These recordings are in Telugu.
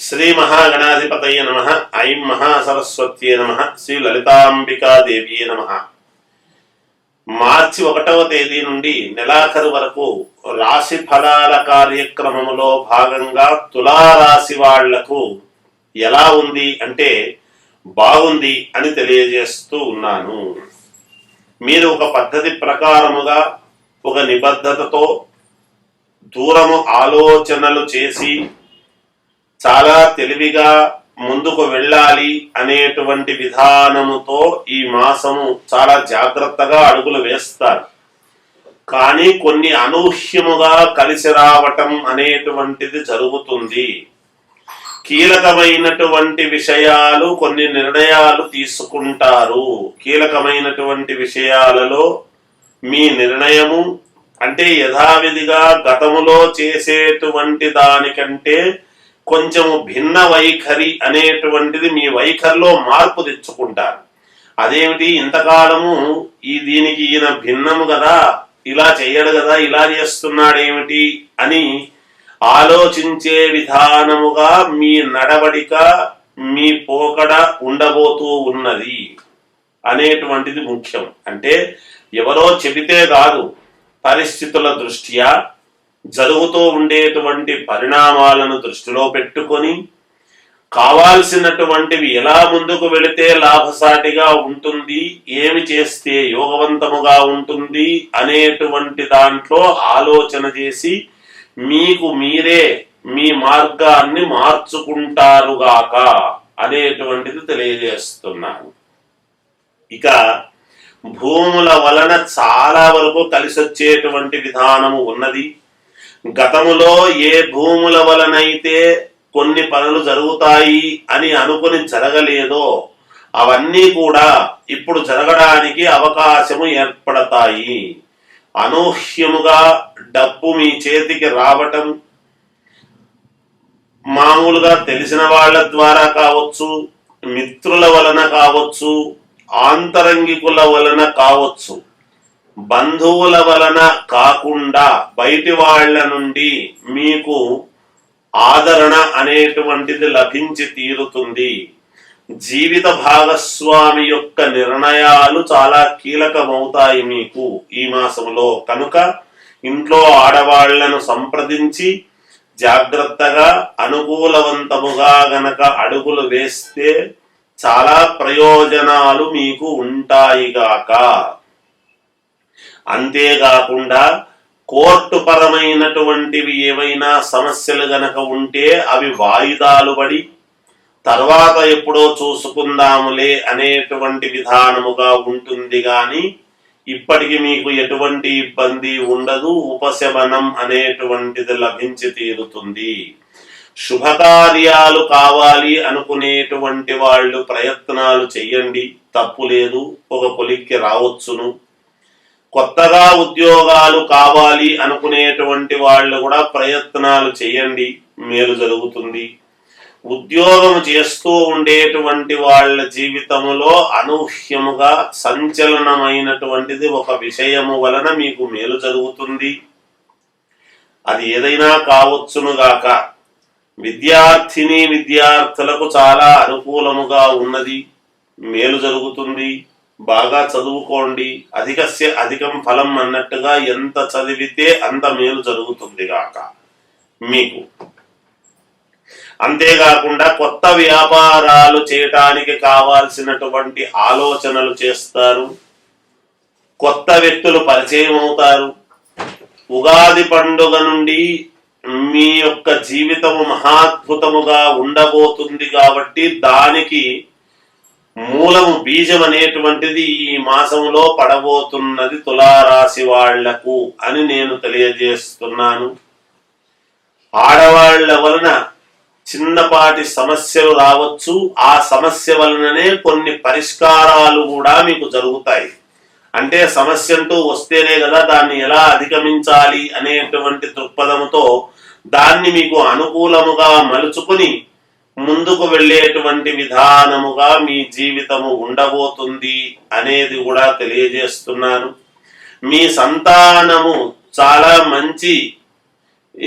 శ్రీ మహాగణాధిపతయ నమః. ఐం మహాసరస్వత్యే నమః. శ్రీ లలితాంబికాదేవియే నమః. మార్చి 1వ తేదీ నుండి నెలాఖరు వరకు రాశి ఫలాల కార్యక్రమములో భాగంగా తులారాశి వాళ్లకు ఎలా ఉంది అంటే బాగుంది అని తెలియజేస్తూ ఉన్నాను. మీరు ఒక పద్ధతి ప్రకారముగా ఒక నిబద్ధతతో దూరము ఆలోచనలు చేసి చాలా తెలివిగా ముందుకు వెళ్ళాలి అనేటువంటి విధానముతో ఈ మాసము చాలా జాగ్రత్తగా అడుగులు వేస్తారు. కానీ కొన్ని అనూహ్యముగా కలిసి రావటం అనేటువంటిది జరుగుతుంది. కీలకమైనటువంటి విషయాలు కొన్ని నిర్ణయాలు తీసుకుంటారు. కీలకమైనటువంటి విషయాలలో మీ నిర్ణయము అంటే యథావిధిగా గతములో చేసేటువంటి దానికంటే కొంచెము భిన్న వైఖరి అనేటువంటిది మీ వైఖరిలో మార్పు తెచ్చుకుంటారు. అదేమిటి, ఇంతకాలము దీనికి ఈయన భిన్నము కదా, ఇలా చెయ్యడు కదా, ఇలా చేస్తున్నాడేమిటి అని ఆలోచించే విధానముగా మీ నడవడిక మీ పోకడ ఉండబోతూ ఉన్నది అనేటువంటిది ముఖ్యం. అంటే ఎవరో చెబితే కాదు, పరిస్థితుల దృష్ట్యా జరుగుతూ ఉండేటువంటి పరిణామాలను దృష్టిలో పెట్టుకొని కావాల్సినటువంటివి ఎలా ముందుకు వెళితే లాభసాటిగా ఉంటుంది, ఏమి చేస్తే యోగవంతముగా ఉంటుంది అనేటువంటి దాంట్లో ఆలోచన చేసి మీకు మీరే మీ మార్గాన్ని మార్చుకుంటారుగాక అనేటువంటిది తెలియజేస్తున్నాను. ఇక భూముల వలన చాలా వరకు కలిసొచ్చేటువంటి విధానము ఉన్నది. గతములో ఏ భూముల వలనైతే కొన్ని పనులు జరుగుతాయి అని అనుకుని జరగలేదో అవన్నీ కూడా ఇప్పుడు జరగడానికి అవకాశము ఏర్పడతాయి. అనూహ్యముగా డబ్బు మీ చేతికి రావటం, మామూలుగా తెలిసిన వాళ్ళ ద్వారా కావచ్చు, మిత్రుల వలన కావచ్చు, ఆంతరంగికుల వలన కావచ్చు, బంధువుల వలన కాకుండా బయటి వాళ్ళ నుండి మీకు ఆదరణ అనేటువంటిది లభించి తీరుతుంది. జీవిత భాగస్వామి యొక్క నిర్ణయాలు చాలా కీలకమవుతాయి మీకు ఈ మాసంలో. కనుక ఇంట్లో ఆడవాళ్లను సంప్రదించి జాగ్రత్తగా అనుకూలవంతముగా గనక అడుగులు వేస్తే చాలా ప్రయోజనాలు మీకు ఉంటాయిగాక. అంతేకాకుండా కోర్టు పరమైనటువంటివి ఏవైనా సమస్యలు గనక ఉంటే అవి వాయిదాలు పడి తర్వాత ఎప్పుడో చూసుకుందాములే అనేటువంటి విధానముగా ఉంటుంది. గాని ఇప్పటికి మీకు ఎటువంటి ఇబ్బంది ఉండదు. ఉపశమనం అనేటువంటిది లభించి తీరుతుంది. శుభకార్యాలు కావాలి అనుకునేటువంటి వాళ్ళు ప్రయత్నాలు చెయ్యండి, తప్పు లేదు, ఒక కొలిక్కి రావచ్చును. కొత్తగా ఉద్యోగాలు కావాలి అనుకునేటువంటి వాళ్ళు కూడా ప్రయత్నాలు చేయండి, మేలు జరుగుతుంది. ఉద్యోగం చేస్తూ ఉండేటువంటి వాళ్ళ జీవితములో అనూహ్యముగా సంచలనమైనటువంటిది ఒక విషయము వలన మీకు మేలు జరుగుతుంది. అది ఏదైనా కావచ్చునుగాక. విద్యార్థులకు చాలా అనుకూలముగా ఉన్నది, మేలు జరుగుతుంది. బాగా చదువుకోండి. అధికస్య అధికం ఫలం అన్నట్టుగా ఎంత చదివితే అంత మేలు జరుగుతుంది గాక మీకు. అంతేకాకుండా కొత్త వ్యాపారాలు చేయటానికి కావాల్సినటువంటి ఆలోచనలు చేస్తారు. కొత్త వ్యక్తులు పరిచయం అవుతారు. ఉగాది పండుగ నుండి మీ యొక్క జీవితము మహాద్భుతముగా ఉండబోతుంది కాబట్టి దానికి మూలము బీజం అనేటువంటిది ఈ మాసంలో పడబోతున్నది తులారాశి వాళ్లకు అని నేను తెలియజేస్తున్నాను. ఆడవాళ్ల వలన చిన్నపాటి సమస్యలు రావచ్చు. ఆ సమస్య వలననే కొన్ని పరిష్కారాలు కూడా మీకు జరుగుతాయి. అంటే సమస్య అంటూ వస్తేనే కదా దాన్ని ఎలా అధిగమించాలి అనేటువంటి దృక్పథముతో దాన్ని మీకు అనుకూలముగా మలుచుకుని ముందుకు వెళ్ళేటువంటి విధానముగా మీ జీవితము ఉండబోతుంది అనేది కూడా తెలియజేస్తున్నాను. మీ సంతానము చాలా మంచి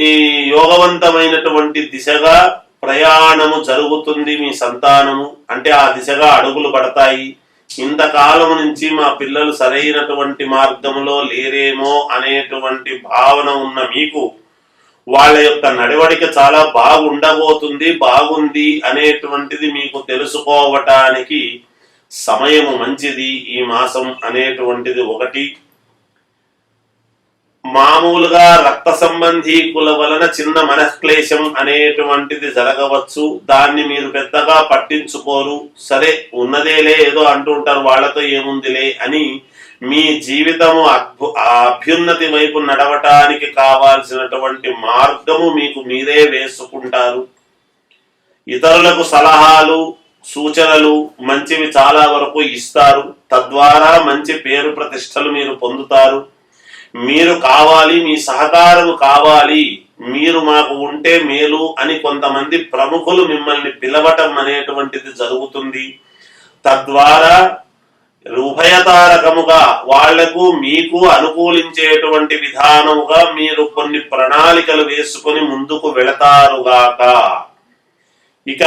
ఈ యోగవంతమైనటువంటి దిశగా ప్రయాణము జరుగుతుంది. మీ సంతానము అంటే ఆ దిశగా అడుగులు పడతాయి. ఇంతకాలం నుంచి మా పిల్లలు సరైనటువంటి మార్గంలో లేరేమో అనేటువంటి భావన ఉన్న మీకు వాళ్ళ యొక్క నడవడిక చాలా బాగుండబోతుంది, బాగుంది అనేటువంటిది మీకు తెలుసుకోవటానికి సమయము మంచిది ఈ మాసం అనేటువంటిది ఒకటి. మామూలుగా రక్త సంబంధీకుల వలన చిన్న మనఃక్లేశం అనేటువంటిది జరగవచ్చు. దాన్ని మీరు పెద్దగా పట్టించుకోరు. సరే ఉన్నదేలే ఏదో అంటుంటారు, వాళ్ళతో ఏముందిలే అని మీ జీవితము అభ్యున్నతి వైపు నడవటానికి కావాల్సినటువంటి మార్గము మీకు మీరే వేసుకుంటారు. ఇతరులకు సలహాలు సూచనలు మంచివి చాలా వరకు ఇస్తారు. తద్వారా మంచి పేరు ప్రతిష్టలు మీరు పొందుతారు. మీరు కావాలి, మీ సహకారం కావాలి, మీరు మాకు ఉంటే మేలు అని కొంతమంది ప్రముఖులు మిమ్మల్ని పిలవటం అనేటువంటిది జరుగుతుంది. తద్వారా ఉభయతారకముగా వాళ్లకు మీకు అనుకూలించేటువంటి విధానముగా మీరు కొన్ని ప్రణాళికలు వేసుకొని ముందుకు వెళతారుగాక. ఇక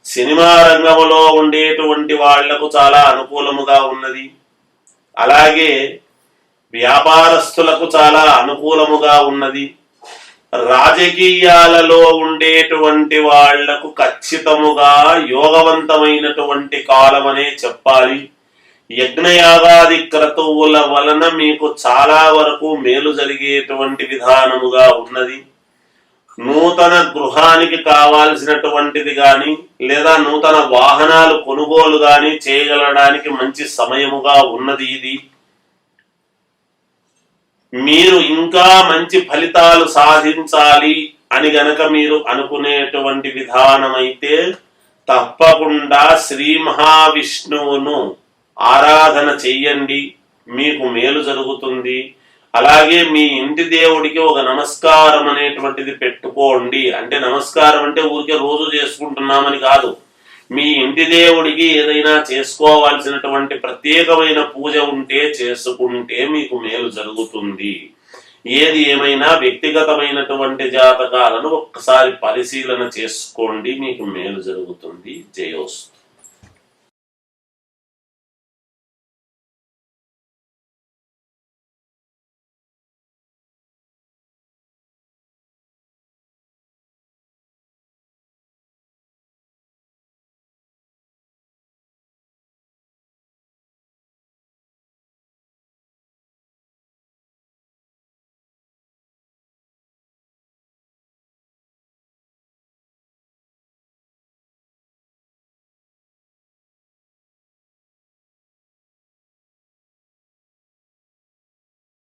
సినిమా రంగంలో ఉండేటువంటి వాళ్లకు చాలా అనుకూలముగా ఉన్నది. అలాగే వ్యాపారస్తులకు చాలా అనుకూలముగా ఉన్నది. రాజకీయాలలో ఉండేటువంటి వాళ్లకు ఖచ్చితముగా యోగవంతమైనటువంటి కాలమనే చెప్పాలి. యజ్ఞయాగాది క్రతువుల వలన మీకు చాలా వరకు మేలు జరిగేటువంటి విధానముగా ఉన్నది. నూతన గృహానికి కావాల్సినటువంటిది గాని లేదా నూతన వాహనాలు కొనుగోలు గాని చేయగలడానికి మంచి సమయముగా ఉన్నది ఇది. మీరు ఇంకా మంచి ఫలితాలు సాధించాలి అని గనక మీరు అనుకునేటువంటి విధానమైతే తప్పకుండా శ్రీ మహావిష్ణువును ఆరాధన చెయ్యండి, మీకు మేలు జరుగుతుంది. అలాగే మీ ఇంటి దేవుడికి ఒక నమస్కారం అనేటువంటిది పెట్టుకోండి. అంటే నమస్కారం అంటే ఊరికే రోజు చేసుకుంటున్నామని కాదు. మీ ఇంటి దేవుడికి ఏదైనా చేసుకోవాల్సినటువంటి ప్రత్యేకమైన పూజ ఉంటే చేసుకుంటే మీకు మేలు జరుగుతుంది. ఏది ఏమైనా వ్యక్తిగతమైనటువంటి జాతకాలను ఒక్కసారి పరిశీలన చేసుకోండి, మీకు మేలు జరుగుతుంది. జయోస్తు.